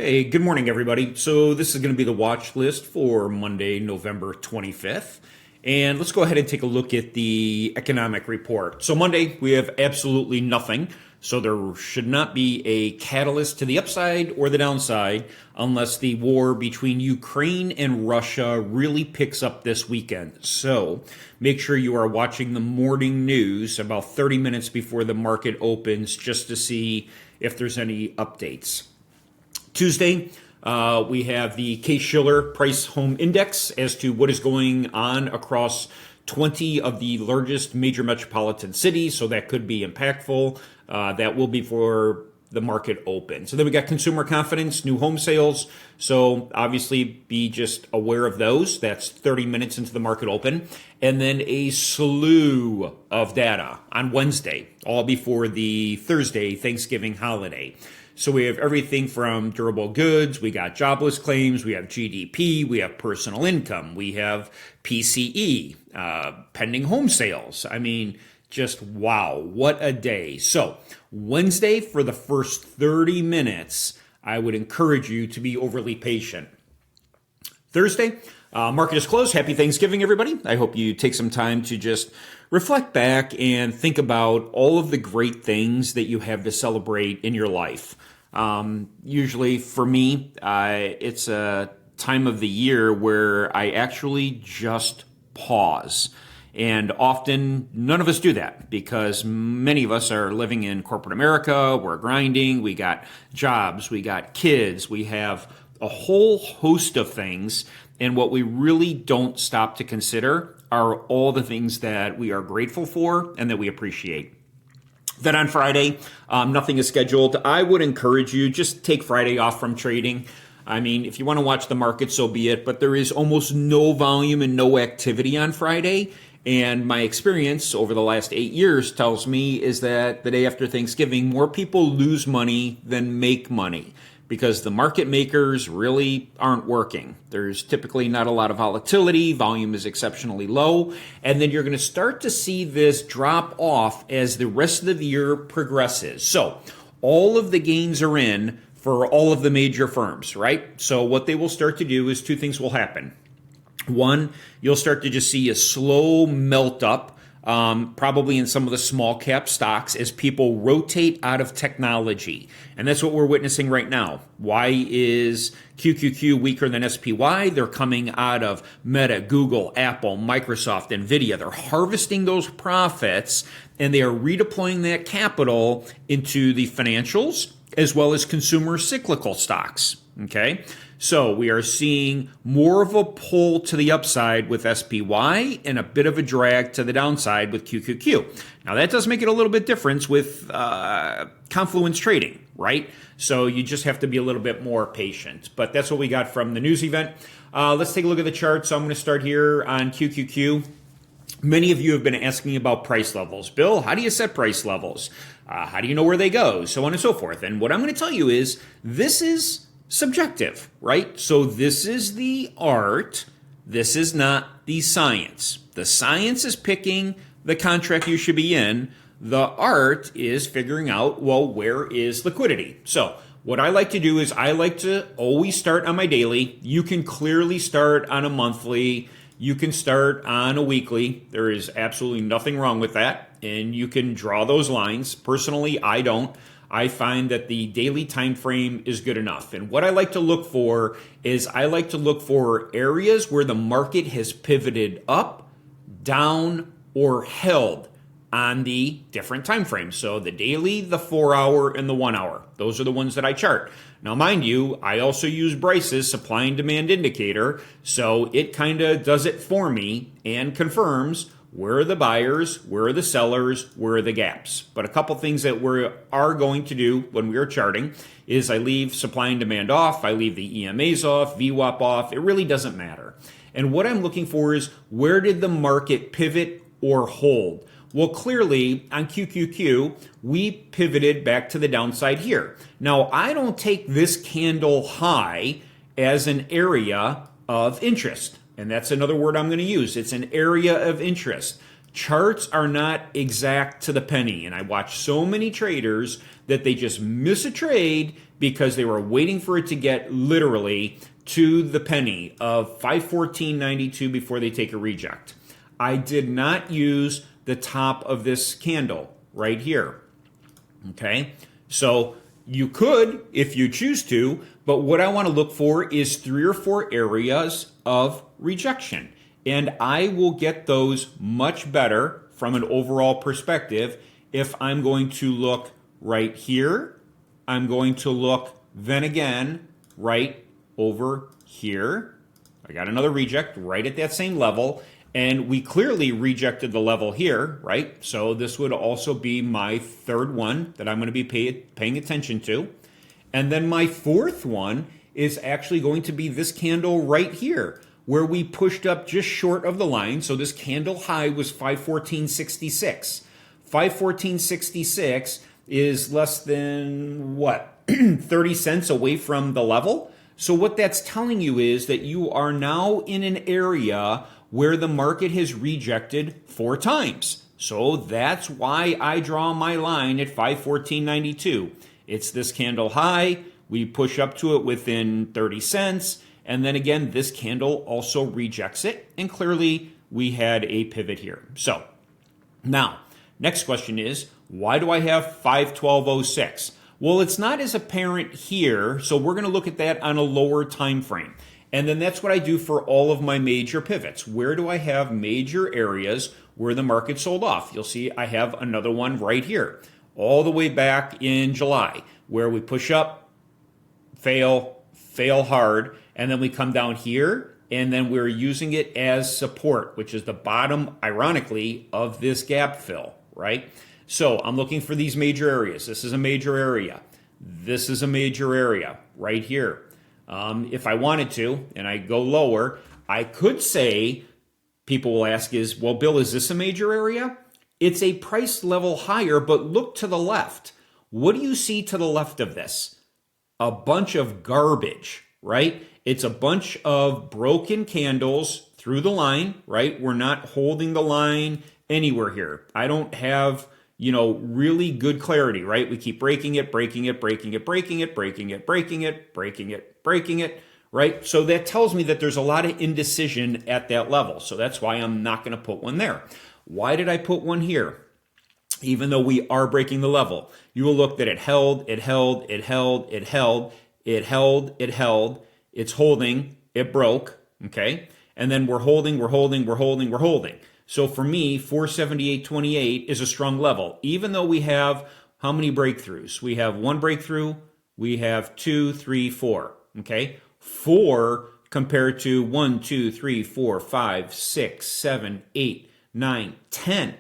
Hey, good morning, everybody. So this is going to be the watch list for Monday, November 25th. And let's go ahead and take a look at the economic report. So Monday, we have absolutely nothing. So there should not be a catalyst to the upside or the downside unless the war between Ukraine and Russia really picks up this weekend. So make sure you are watching the morning news about 30 minutes before the market opens just to see if there's any updates. Tuesday, we have the Case-Shiller Price Home Index as to what is going on across 20 of the largest major metropolitan cities, so that could be impactful. That will be for the market open. So then we got consumer confidence, new home sales. So obviously be just aware of those. That's 30 minutes into the market open. And then a slew of data on Wednesday, all before the Thursday Thanksgiving holiday. So we have everything from durable goods, we got jobless claims, we have GDP, we have personal income, we have PCE, pending home sales. I mean, just wow, what a day. So Wednesday, for the first 30 minutes, I would encourage you to be overly patient. Thursday, market is closed. Happy Thanksgiving, everybody. I hope you take some time to just reflect back and think about all of the great things that you have to celebrate in your life. Usually for me, it's a time of the year where I actually just pause. And often none of us do that because many of us are living in corporate America. We're grinding. We got jobs. We got kids. We have a whole host of things. And what we really don't stop to consider are all the things that we are grateful for and that we appreciate. Then on Friday, nothing is scheduled. I would encourage you, just take Friday off from trading. I mean, if you want to watch the market, so be it. But there is almost no volume and no activity on Friday. And my experience over the last 8 years tells me is that the day after Thanksgiving, more people lose money than make money because the market makers really aren't working. There's typically not a lot of volatility. Volume is exceptionally low. And then you're going to start to see this drop off as the rest of the year progresses. So all of the gains are in for all of the major firms, right? So what they will start to do is two things will happen. One, you'll start to just see a slow melt up, probably in some of the small cap stocks as people rotate out of technology. And that's what we're witnessing right now. Why is QQQ weaker than SPY? They're coming out of Meta, Google, Apple, Microsoft, NVIDIA. They're harvesting those profits and they are redeploying that capital into the financials as well as consumer cyclical stocks. Okay. So we are seeing more of a pull to the upside with SPY and a bit of a drag to the downside with QQQ. Now that does make it a little bit different with confluence trading, right? So you just have to be a little bit more patient. But that's what we got from the news event. Let's take a look at the chart. So I'm going to start here on QQQ. Many of you have been asking about price levels. Bill, how do you set price levels? How do you know where they go? So on and so forth. And what I'm going to tell you is this is subjective, right? So this is the art. This is not the science. The science is picking the contract you should be in. The art is figuring out, well, where is liquidity? So what I like to do is I like to always start on my daily. You can clearly start on a monthly. You can start on a weekly. There is absolutely nothing wrong with that. And you can draw those lines. Personally, I don't. I find that the daily time frame is good enough. And what I like to look for is I like to look for areas where the market has pivoted up, down, or held on the different time frames. So the daily, the 4 hour, and the 1 hour. Those are the ones that I chart. Now, mind you, I also use Bryce's supply and demand indicator. So it kind of does it for me and confirms where are the buyers, where are the sellers, where are the gaps. But a couple things that we are going to do when we are charting is I leave supply and demand off, I leave the EMAs off, VWAP off. It really doesn't matter. And what I'm looking for is where did the market pivot or hold? Well, clearly on QQQ, we pivoted back to the downside here. Now, I don't take this candle high as an area of interest. And that's another word I'm going to use. It's an area of interest. Charts are not exact to the penny. And I watch so many traders that they just miss a trade because they were waiting for it to get literally to the penny of 514.92 before they take a reject. I did not use the top of this candle right here. Okay, so you could if you choose to, but what I want to look for is 3 or 4 areas of rejection. And I will get those much better from an overall perspective if I'm going to look right here. I'm going to look then again right over here. I got another reject right at that same level. And we clearly rejected the level here, right? So this would also be my third one that I'm going to be paying attention to. And then my fourth one is actually going to be this candle right here, where we pushed up just short of the line. So this candle high was 514.66. 514.66 is less than, what, 30 cents away from the level? So what that's telling you is that you are now in an area where the market has rejected 4 times. So that's why I draw my line at 514.92. It's this candle high. We push up to it within 30 cents. And then again, this candle also rejects it. And clearly we had a pivot here. So now, next question is, why do I have 512.06? Well, it's not as apparent here. So we're going to look at that on a lower time frame. And then that's what I do for all of my major pivots. Where do I have major areas where the market sold off? You'll see I have another one right here, all the way back in July, where we push up, fail hard, and then we come down here, and then we're using it as support, which is the bottom, ironically, of this gap fill, right? So I'm looking for these major areas. This is a major area. This is a major area right here. If I wanted to, and I go lower, I could say, people will ask is, well, Bill, is this a major area? It's a price level higher, but look to the left. What do you see to the left of this? A bunch of garbage, right? It's a bunch of broken candles through the line, right? We're not holding the line anywhere here. I don't have, really good clarity, right? We keep breaking it, right? So that tells me that there's a lot of indecision at that level. So that's why I'm not going to put one there. Why did I put one here? Even though we are breaking the level, you will look that it held, it's holding, it broke, okay? And then we're holding. So for me, 478.28 is a strong level, even though we have how many breakthroughs? We have 1 breakthrough, we have 2, 3, 4, okay? 4 compared to 1, 2, 3, 4, 5, 6, 7, 8, 9, 10,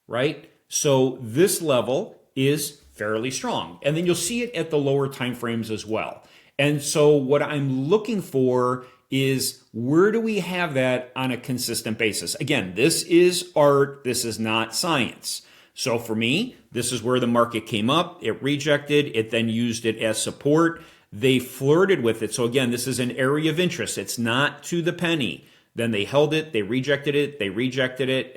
right? So this level is fairly strong. And then you'll see it at the lower time frames as well. And so what I'm looking for is, where do we have that on a consistent basis? Again, this is art, this is not science. So for me, this is where the market came up, it rejected, it then used it as support. They flirted with it. So again, this is an area of interest. It's not to the penny. Then they held it, they rejected it,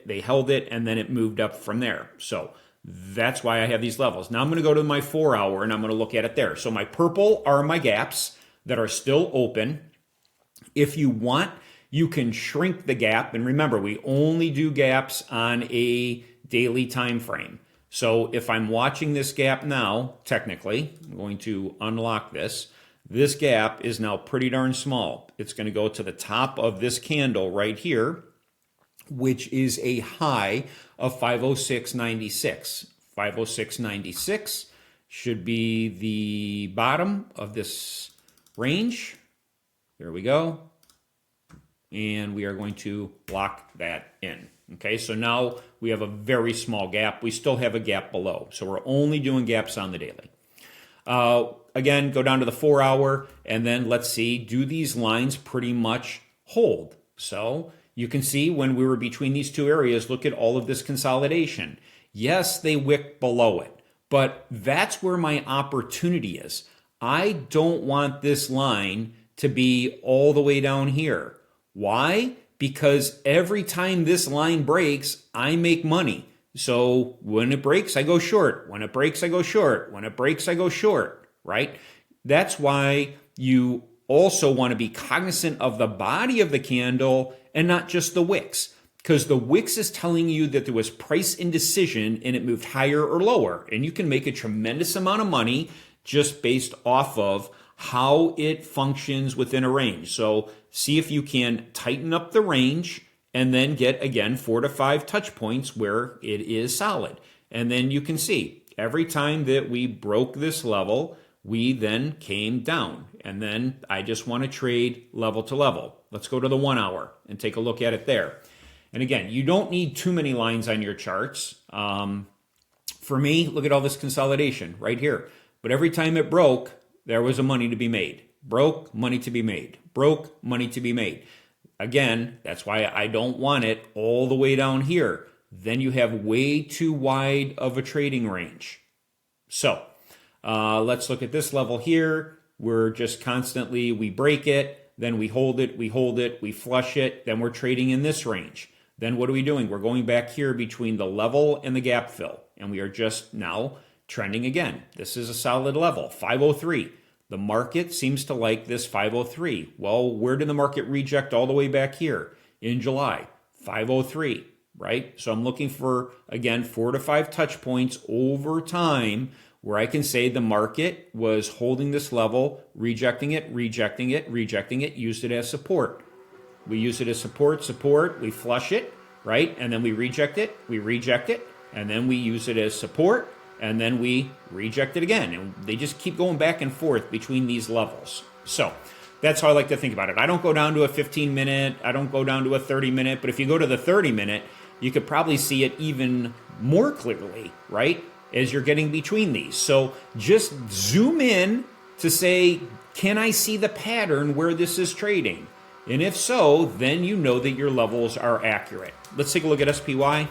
they held it, and then it moved up from there. So that's why I have these levels. Now I'm going to go to my 4 hour and I'm going to look at it there. So my purple are my gaps that are still open. If you want, you can shrink the gap. And remember, we only do gaps on a daily time frame. So if I'm watching this gap now, technically, I'm going to unlock this. This gap is now pretty darn small. It's going to go to the top of this candle right here, which is a high of 506.96. 506.96 should be the bottom of this range. There we go. And we are going to lock that in. Okay, so now we have a very small gap. We still have a gap below. So we're only doing gaps on the daily. Again, go down to the 4 hour, and then let's see, do these lines pretty much hold? So you can see when we were between these two areas, look at all of this consolidation. Yes, they wick below it, but that's where my opportunity is. I don't want this line to be all the way down here. Why? Because every time this line breaks, I make money. So when it breaks, I go short. When it breaks, I go short. When it breaks, I go short, right? That's why you also want to be cognizant of the body of the candle and not just the wicks, because the wicks is telling you that there was price indecision and it moved higher or lower. And you can make a tremendous amount of money just based off of how it functions within a range. So see if you can tighten up the range and then get, again, 4 to 5 touch points where it is solid. And then you can see every time that we broke this level, we then came down. And then I just want to trade level to level. Let's go to the 1 hour and take a look at it there. And again, you don't need too many lines on your charts. For me, look at all this consolidation right here. But every time it broke, there was a money to be made. Broke, money to be made. Broke, money to be made. Again, that's why I don't want it all the way down here. Then you have way too wide of a trading range. So let's look at this level here. We're just constantly, we break it, then we hold it, we flush it, then we're trading in this range. Then what are we doing? We're going back here between the level and the gap fill, and we are just now trending again. This is a solid level, 503. The market seems to like this 503. Well, where did the market reject all the way back here? In July, 503, right? So I'm looking for, again, 4 to 5 touch points over time where I can say the market was holding this level, rejecting it, used it as support. We use it as support, we flush it, right? And then we reject it, and then we use it as support, and then we reject it again. And they just keep going back and forth between these levels. So that's how I like to think about it. I don't go down to a 15-minute, I don't go down to a 30-minute, but if you go to the 30-minute, you could probably see it even more clearly, right? As you're getting between these. So just zoom in to say, can I see the pattern where this is trading? And if so, then you know that your levels are accurate. Let's take a look at SPY.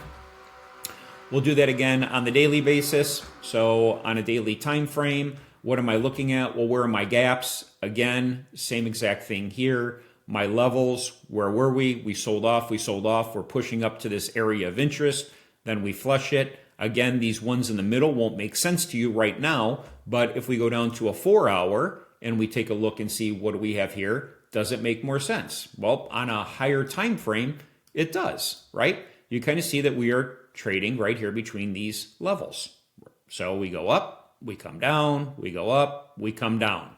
We'll do that again on the daily basis. So on a daily time frame, what am I looking at? Well, where are my gaps? Again, same exact thing here. My levels, where were we? We sold off. We're pushing up to this area of interest. Then we flush it. Again, these ones in the middle won't make sense to you right now, but if we go down to a 4 hour and we take a look and see what do we have here, does it make more sense? Well, on a higher time frame, it does, right? You kind of see that we are trading right here between these levels. So we go up, we come down, we go up, we come down.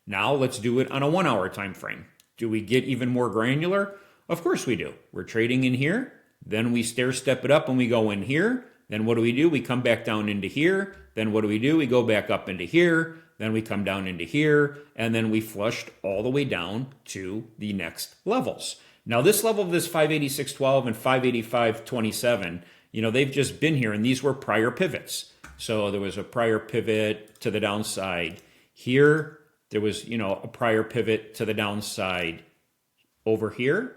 Now let's do it on a 1 hour time frame. Do we get even more granular? Of course we do. We're trading in here, then we stair step it up and we go in here. Then what do? We come back down into here. Then what do? We go back up into here. Then we come down into here. And then we flushed all the way down to the next levels. Now this level of this 586.12 and 585.27, they've just been here and these were prior pivots. So there was a prior pivot to the downside here. There was, a prior pivot to the downside over here.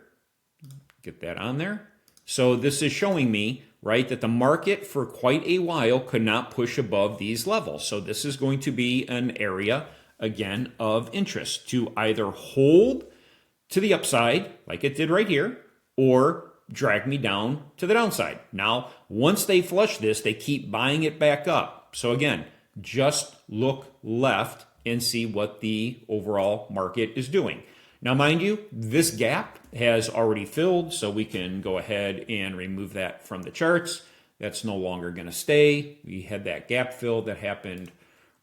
Get that on there. So this is showing me, right, that the market for quite a while could not push above these levels. So this is going to be an area, again, of interest to either hold to the upside, like it did right here, or drag me down to the downside. Now, once they flush this, they keep buying it back up. So again, just look left and see what the overall market is doing. Now, mind you, this gap has already filled, so we can go ahead and remove that from the charts. That's no longer going to stay. We had that gap fill that happened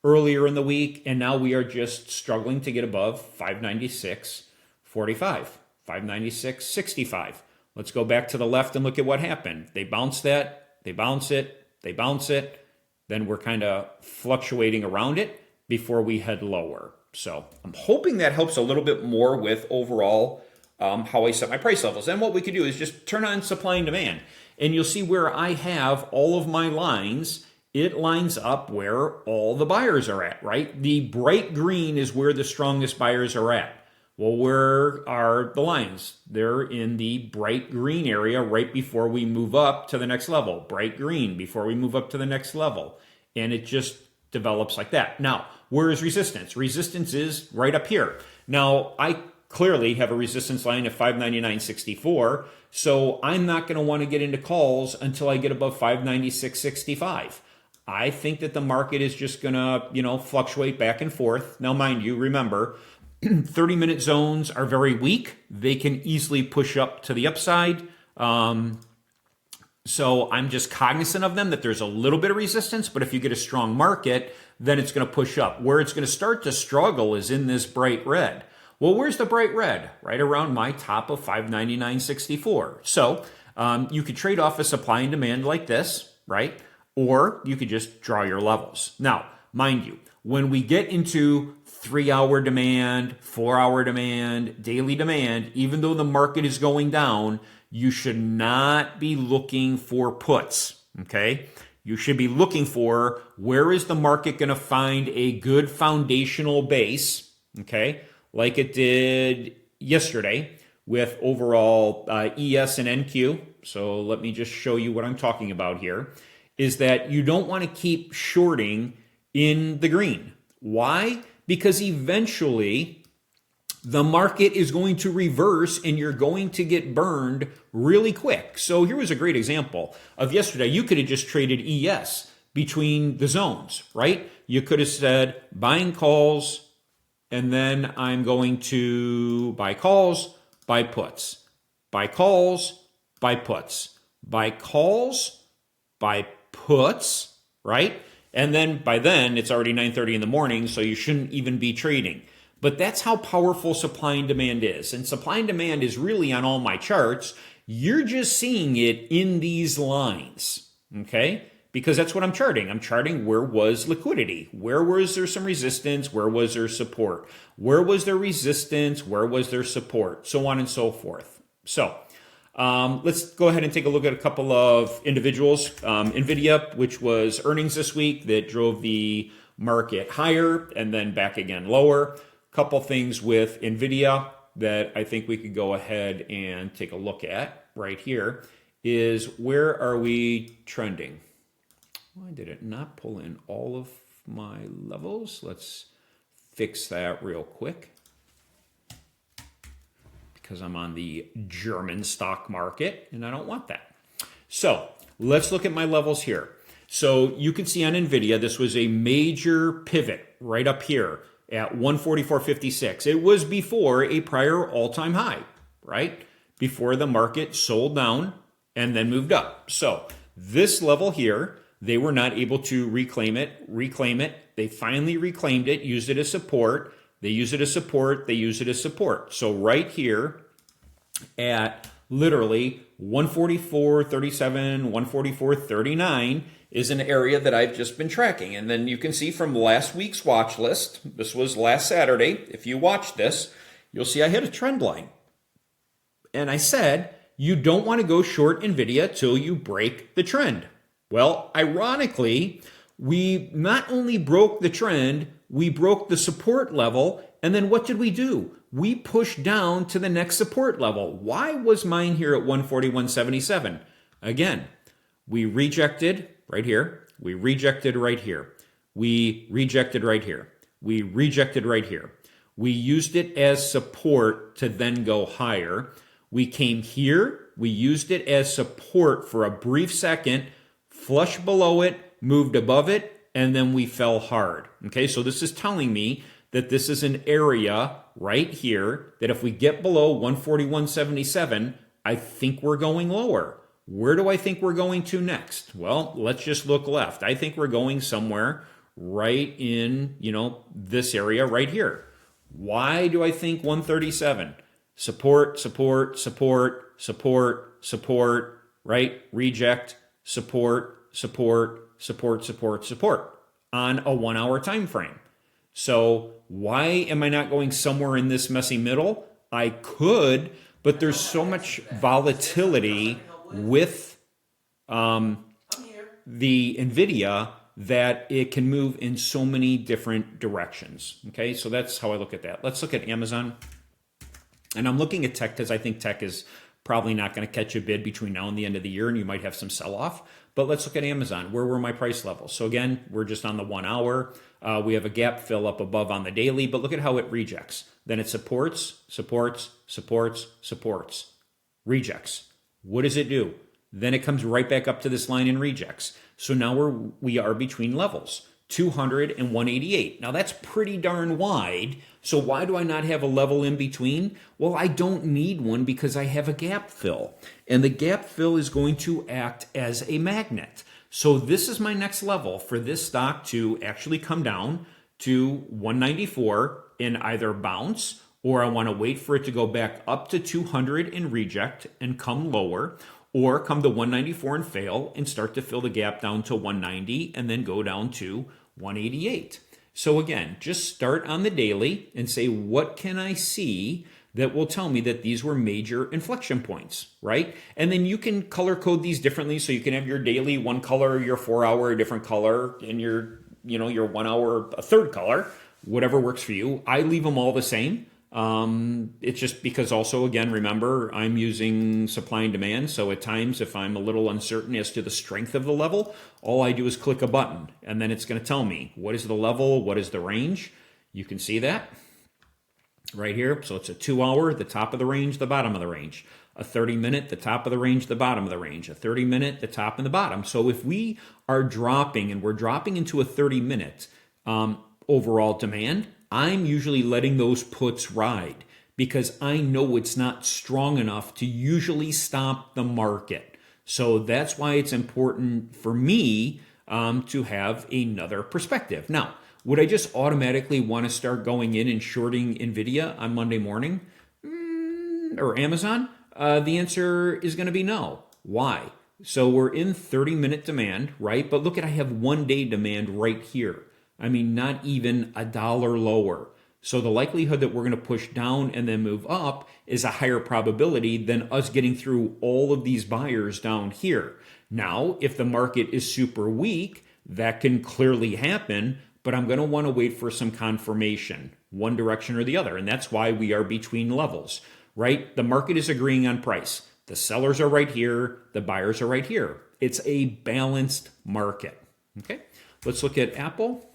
earlier in the week, and now we are just struggling to get above 596.45, 596.65. Let's go back to the left and look at what happened. They bounce that, they bounce it, they bounce it. Then we're kind of fluctuating around it before we head lower. So I'm hoping that helps a little bit more with overall how I set my price levels. And what we could do is just turn on supply and demand. And you'll see where I have all of my lines, it lines up where all the buyers are at, right? The bright green is where the strongest buyers are at. Well, where are the lines? They're in the bright green area right before we move up to the next level. Bright green before we move up to the next level. And it just develops like that. Now, where is resistance? Resistance is right up here. Now, I clearly have a resistance line of 599.64, so I'm not going to want to get into calls until I get above 596.65. I think that the market is just going to, fluctuate back and forth. Now, mind you, remember, 30-minute zones are very weak. They can easily push up to the upside. So I'm just cognizant of them, that there's a little bit of resistance, but if you get a strong market, then it's going to push up. Where it's going to start to struggle is in this bright red. Well, where's the bright red? Right around my top of 599.64. So you could trade off a supply and demand like this, right? Or you could just draw your levels. Now, mind you, when we get into 3-hour demand, 4-hour demand, daily demand, even though the market is going down, you should not be looking for puts, okay? You should be looking for, where is the market going to find a good foundational base, okay? Like it did yesterday with overall ES and NQ. So let me just show you what I'm talking about here, is that you don't want to keep shorting in the green. Why? Because eventually the market is going to reverse and you're going to get burned really quick. So here was a great example of yesterday. You could have just traded ES between the zones, right? You could have said buying calls, and then I'm going to buy calls, buy puts, buy calls, buy puts, buy calls, buy puts, right? And then by then it's already 9:30 in the morning, so you shouldn't even be trading. But that's how powerful supply and demand is. And supply and demand is really on all my charts. You're just seeing it in these lines, okay? Because that's what I'm charting. I'm charting where was liquidity. Where was there some resistance? Where was there support? Where was there resistance? Where was there support? So on and so forth. So let's go ahead and take a look at a couple of individuals. NVIDIA, which was earnings this week, that drove the market higher and then back again lower. Couple things with NVIDIA that I think we could go ahead and take a look at right here is, where are we trending? Why did it not pull in all of my levels? Let's fix that real quick, because I'm on the German stock market and I don't want that. So let's look at my levels here. So you can see on NVIDIA, this was a major pivot right up here at 144.56. It was before a prior all-time high, right? Before the market sold down and then moved up. So this level here, they were not able to reclaim it. They finally reclaimed it, used it as support. They use it as support. They use it as support. So right here at literally 144.37, 144.39 is an area that I've just been tracking. And then you can see from last week's watch list, this was last Saturday. If you watch this, you'll see I hit a trend line. And I said, you don't want to go short NVIDIA till you break the trend. Well, ironically, we not only broke the trend, we broke the support level. And then what did we do? We pushed down to the next support level. Why was mine here at 141.77? Again, we rejected right here. We rejected right here. We rejected right here. We rejected right here. We used it as support to then go higher. We came here. We used it as support for a brief second, flush below it, moved above it, and then we fell hard. Okay, so this is telling me that this is an area right here that if we get below 141.77, I think we're going lower. Where do I think we're going to next? Well, let's just look left. I think we're going somewhere right in, this area right here. Why do I think 137? Support, support, support, support, support, right? Reject, support, support, support, support, support on a 1 hour time frame. So why am I not going somewhere in this messy middle? I could, but there's so much volatility with the NVIDIA that it can move in so many different directions. Okay, so that's how I look at that. Let's look at Amazon. And I'm looking at tech because I think tech is probably not going to catch a bid between now and the end of the year, and you might have some sell-off. But let's look at Amazon. Where were my price levels? So again, we're just on the 1 hour. We have a gap fill up above on the daily, but look at how it rejects. Then it supports, supports, supports, supports, rejects. What does it do? Then it comes right back up to this line and rejects. So now we are between levels, 200 and 188. Now that's pretty darn wide. So why do I not have a level in between? Well, I don't need one because I have a gap fill. And the gap fill is going to act as a magnet. So this is my next level for this stock to actually come down to 194 and either bounce, or I want to wait for it to go back up to 200 and reject and come lower, or come to 194 and fail and start to fill the gap down to 190 and then go down to 188. So again, just start on the daily and say, what can I see that will tell me that these were major inflection points, right? And then you can color code these differently. So you can have your daily one color, your 4 hour a different color, and your 1 hour a third color, whatever works for you. I leave them all the same. It's just because also, again, remember, I'm using supply and demand. So at times, if I'm a little uncertain as to the strength of the level, all I do is click a button and then it's going to tell me what is the level, what is the range. You can see that right here. So it's a 2 hour, the top of the range, the bottom of the range, a 30-minute, the top of the range, the bottom of the range, a 30-minute, the top and the bottom. So if we are dropping and we're dropping into a 30-minute overall demand, I'm usually letting those puts ride because I know it's not strong enough to usually stop the market. So that's why it's important for me to have another perspective. Now, would I just automatically want to start going in and shorting NVIDIA on Monday morning or Amazon? The answer is going to be no. Why? So we're in 30-minute demand, right? But look at, I have 1 day demand right here. I mean, not even $1 lower. So the likelihood that we're going to push down and then move up is a higher probability than us getting through all of these buyers down here. Now, if the market is super weak, that can clearly happen, but I'm going to want to wait for some confirmation, one direction or the other. And that's why we are between levels, right? The market is agreeing on price. The sellers are right here. The buyers are right here. It's a balanced market. Okay, let's look at Apple.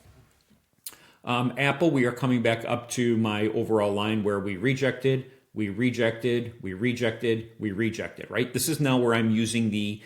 Apple, we are coming back up to my overall line where we rejected, we rejected, we rejected, we rejected, right? This is now where I'm using the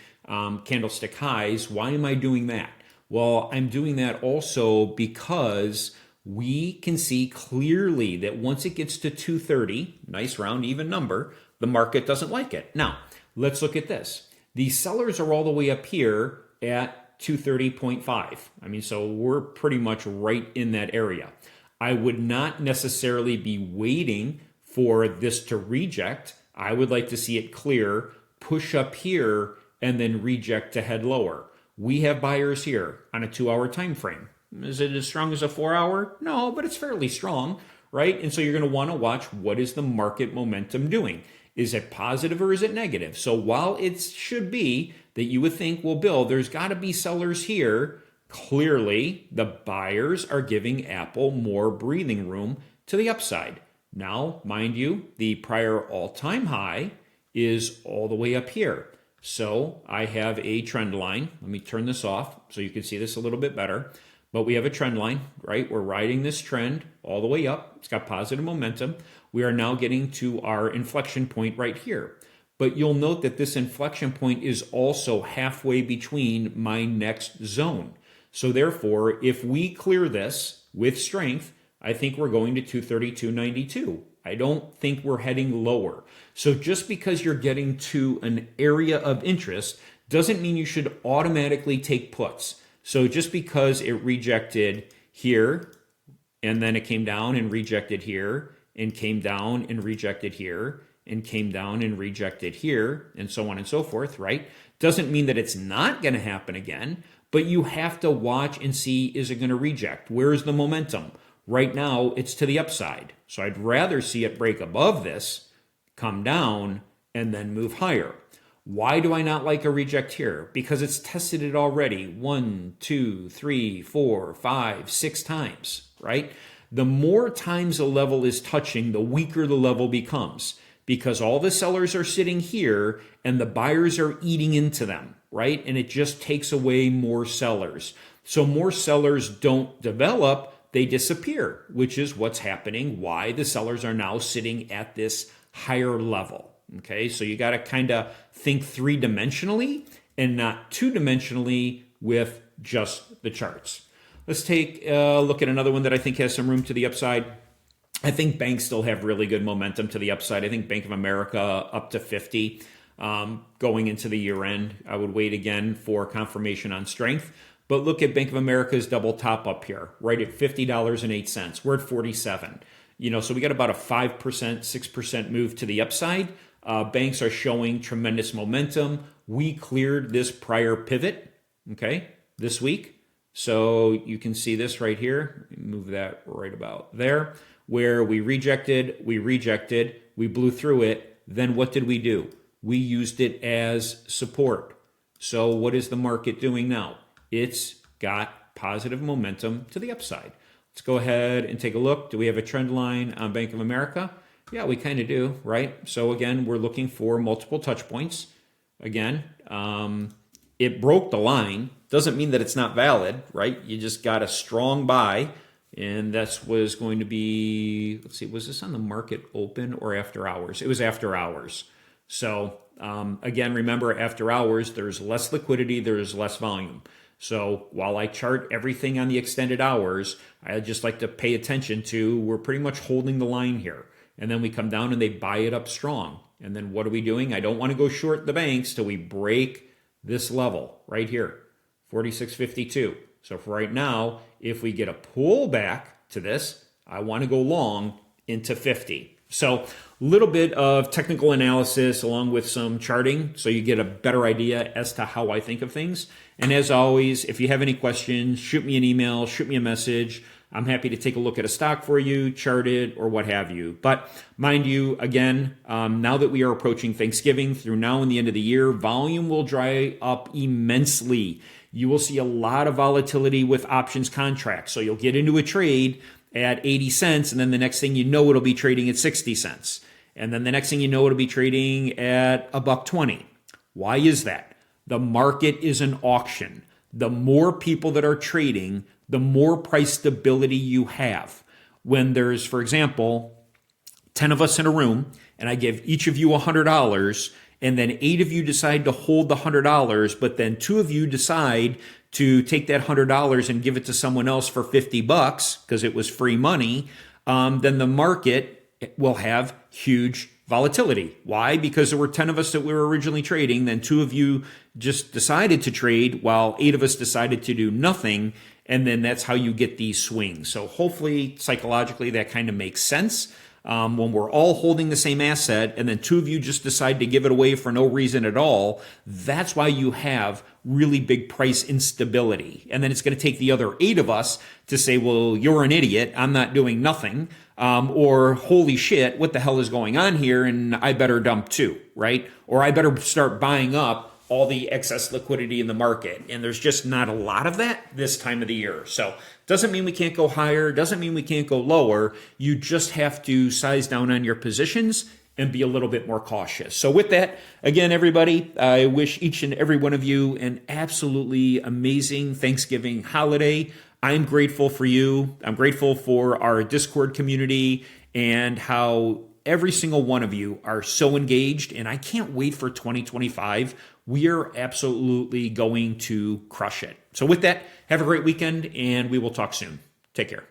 candlestick highs. Why am I doing that? Well, I'm doing that also because we can see clearly that once it gets to 230, nice round even number, the market doesn't like it. Now, let's look at this. The sellers are all the way up here at 230.5. I mean, so we're pretty much right in that area. I would not necessarily be waiting for this to reject. I would like to see it clear, push up here, and then reject to head lower. We have buyers here on a 2 hour time frame. Is it as strong as a 4 hour? No, but it's fairly strong, right? And so you're going to want to watch, what is the market momentum doing? Is it positive or is it negative? So while it should be that you would think, well, Bill, there's got to be sellers here, clearly the buyers are giving Apple more breathing room to the upside. Now, mind you, the prior all-time high is all the way up here. So I have a trend line. Let me turn this off so you can see this a little bit better. But we have a trend line, right? We're riding this trend all the way up. It's got positive momentum. We are now getting to our inflection point right here. But you'll note that this inflection point is also halfway between my next zone. So therefore, if we clear this with strength, I think we're going to 232.92. I don't think we're heading lower. So just because you're getting to an area of interest doesn't mean you should automatically take puts. So just because it rejected here, and then it came down and rejected here, and came down and rejected here, and came down and rejected here, and so on and so forth, right? Doesn't mean that it's not going to happen again, but you have to watch and see, is it going to reject? Where is the momentum? Right now, it's to the upside. So I'd rather see it break above this, come down, and then move higher. Why do I not like a reject here? Because it's tested it already 1, 2, 3, 4, 5, 6 times, right? The more times a level is touching, the weaker the level becomes, because all the sellers are sitting here and the buyers are eating into them, right? And it just takes away more sellers. So more sellers don't develop, they disappear, which is what's happening, why the sellers are now sitting at this higher level. Okay, so you got to kind of think three-dimensionally and not two-dimensionally with just the charts. Let's take a look at another one that I think has some room to the upside. I think banks still have really good momentum to the upside. I think Bank of America up to 50 going into the year end. I would wait again for confirmation on strength. But look at Bank of America's double top up here, right at $50.08. We're at 47. So we got about a 5%, 6% move to the upside. Banks are showing tremendous momentum. We cleared this prior pivot, okay, this week. So you can see this right here. Move that right about there, where we rejected, we blew through it. Then what did we do? We used it as support. So what is the market doing now? It's got positive momentum to the upside. Let's go ahead and take a look. Do we have a trend line on Bank of America? Yeah, we kind of do, right? So again, we're looking for multiple touch points. Again, it broke the line. Doesn't mean that it's not valid, right? You just got a strong buy, and that was going to be, let's see, was this on the market open or after hours? It was after hours. So again, remember, after hours, there's less liquidity, there's less volume. So while I chart everything on the extended hours, I just like to pay attention to, we're pretty much holding the line here. And then we come down and they buy it up strong. And then what are we doing? I don't want to go short the banks till we break this level right here, 46.52. So for right now, if we get a pullback to this, I want to go long into 50. So a little bit of technical analysis along with some charting so you get a better idea as to how I think of things. And as always, if you have any questions, shoot me an email, shoot me a message. I'm happy to take a look at a stock for you, chart it, or what have you. But mind you, again, now that we are approaching Thanksgiving through now and the end of the year, volume will dry up immensely. You will see a lot of volatility with options contracts. So you'll get into a trade at 80 cents, and then the next thing you know, it'll be trading at 60 cents. And then the next thing you know, it'll be trading at $1.20. Why is that? The market is an auction. The more people that are trading, the more price stability you have. When there's, for example, 10 of us in a room, and I give each of you $100, and then 8 of you decide to hold the $100, but then 2 of you decide to take that $100 and give it to someone else for $50 because it was free money, then the market will have huge volatility. Why? Because there were 10 of us that we were originally trading, then 2 of you just decided to trade while 8 of us decided to do nothing, and then that's how you get these swings. So hopefully, psychologically, that kind of makes sense. When we're all holding the same asset and then 2 of you just decide to give it away for no reason at all, that's why you have really big price instability. And then it's going to take the other 8 of us to say, well, you're an idiot, I'm not doing nothing, or holy shit, what the hell is going on here, and I better dump too, right? Or I better start buying up all the excess liquidity in the market. And there's just not a lot of that this time of the year. So doesn't mean we can't go higher, doesn't mean we can't go lower. You just have to size down on your positions and be a little bit more cautious. So with that, again, everybody, I wish each and every one of you an absolutely amazing Thanksgiving holiday. I'm grateful for you. I'm grateful for our Discord community and how every single one of you are so engaged, and I can't wait for 2025. We are absolutely going to crush it. So with that, have a great weekend, and we will talk soon. Take care.